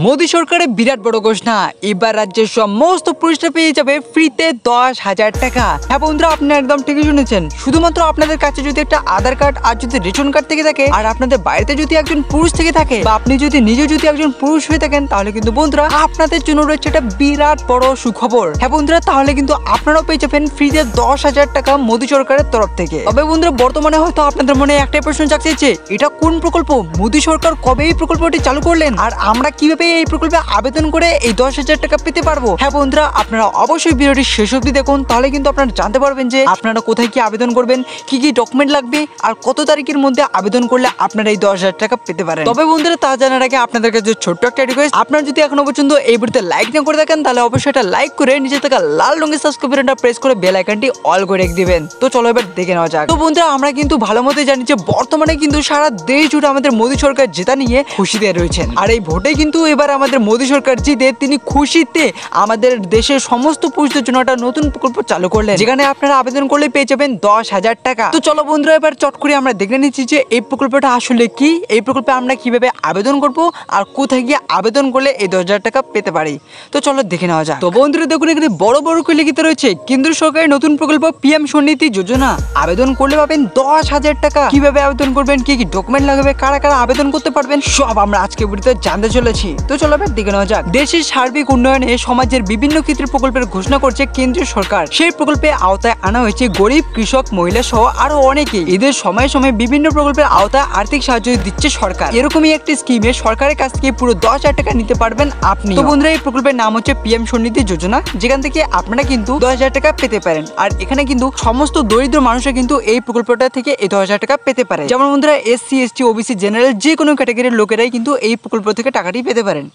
মোদী সরকারের বিরাট বড় ঘোষণা, এবার রাজ্যের সমস্ত পুরুষরা পেয়ে যাবে ফ্রিতে 10,000 টাকা। হ্যাঁ বন্ধুরা, আপনারা একদম ঠিকই শুনেছেন। শুধুমাত্র আপনাদের কাছে যদি একটা আধার কার্ড আর যদি রেশন কার্ড থেকে থাকে, আর আপনাদের বাড়িতে যদি একজন পুরুষ থেকে থাকে, বা আপনি যদি নিজে যদি একজন পুরুষ হয়ে থাকেন, তাহলে কিন্তু বন্ধুরা আপনাদের জন্য রয়েছে একটা বিরাট বড় সুখবর। হ্যাঁ বন্ধুরা, তাহলে কিন্তু আপনারাও পেয়ে যাবেন ফ্রিতে 10,000 টাকা মোদী সরকারের তরফ থেকে। তবে বন্ধুরা, বর্তমানে হয়তো আপনাদের মনে একটাই প্রশ্ন জাগছে, এটা কোন প্রকল্প? মোদী সরকার কবে এই প্রকল্পটি চালু করলেন, আর আমরা কিভাবে এই প্রকল্পে আবেদন করে এই 10,000 টাকা পেতে পারবো? হ্যাঁ বন্ধুরা, আপনারা অবশ্যই ভিডিওটি শেষ অবধি দেখুন, তাহলে কিন্তু আপনারা জানতে পারবেন যে আপনারা কোথায় কি আবেদন করবেন, কি কি ডকুমেন্ট লাগবে, আর কত তারিখের মধ্যে আবেদন করলে আপনারা এই 10,000 টাকা পেতে পারেন। তবে বন্ধুরা, তা জানার আগে আপনাদের কাছে ছোট্ট একটা রিকোয়েস্ট, আপনারা যদি এখনো পর্যন্ত এই ভিডিওতে লাইক না করে থাকেন, তাহলে অবশ্যই এটা লাইক করে নিচে থাকা লাল রঙের সাবস্ক্রাইব বাটনটা প্রেস করে বেল আইকনটি অল করে রেখে দিবেন। তো চলো এবার দেখে নেওয়া যাক। তো বন্ধুরা, আমরা কিন্তু ভালো মতো জানি যে বর্তমানে কিন্তু সারা দেশ জুড়ে আমাদের মোদী সরকার জেতা নিয়ে খুশিতে রয়েছেন, আর এই ভোটে কিন্তু এবার আমাদের মোদী সরকার জিতে তিনি খুশিতে আমাদের দেশের সমস্ত পুরুষদের জন্য একটা নতুন প্রকল্প চালু করলেন, যেখানে আপনারা আবেদন করলে পেয়ে যাবেন 10,000 টাকা। তো চলো বন্ধুরা, এবার চট করে আমরা দেখে নিচ্ছি যে এই প্রকল্পটা আসলে কি, এই প্রকল্পে আমরা কিভাবে আবেদন করব, আর কোথায় গিয়ে আবেদন করলে এই 10,000 টাকা পেতে পারি। তো চলো দেখে নেওয়া যাক। তো বন্ধুরা দেখুন, এখানে বড় বড় করে লিখিত রয়েছে কেন্দ্র সরকারের নতুন প্রকল্প পিএম স্বনিধি যোজনা, আবেদন করলে পাবেন 10,000 টাকা। কিভাবে আবেদন করবেন, কি কি ডকুমেন্ট লাগবে, কারা কারা আবেদন করতে পারবেন, সব আমরা আজকে ভিডিওতে জানতে চলেছি। তো চলো এবার দেখে নেওয়া যাক। দেশের সার্বিক উন্নয়নে সমাজের বিভিন্ন ক্ষেত্রে প্রকল্পের ঘোষণা করছে কেন্দ্রীয় সরকার। সেই প্রকল্পে আওতায় আনা হয়েছে গরিব, কৃষক, মহিলা সহ আরো অনেকে। এদের সময়ে সময়ে বিভিন্ন প্রকল্পের আওতায় আর্থিক সাহায্য দিচ্ছে সরকার। এরকমই একটি স্কিমে সরকারের কাছ থেকে পুরো 10,000 টাকা নিতে পারবেন আপনি। তো বন্ধুরা, এই প্রকল্পের নাম হচ্ছে পিএম স্বনিধি যোজনা, যেখান থেকে আপনারা কিন্তু 10,000 টাকা পেতে পারেন। আর এখানে কিন্তু সমস্ত দরিদ্র মানুষরা কিন্তু এই প্রকল্পটা থেকে এই 10,000 টাকা পেতে পারে। যেমন বন্ধুরা, SC, ST, OBC, জেনারেল যে কোনো ক্যাটাগরির লোকেরাই কিন্তু এই প্রকল্প থেকে টাকাটি পেতে পারেন।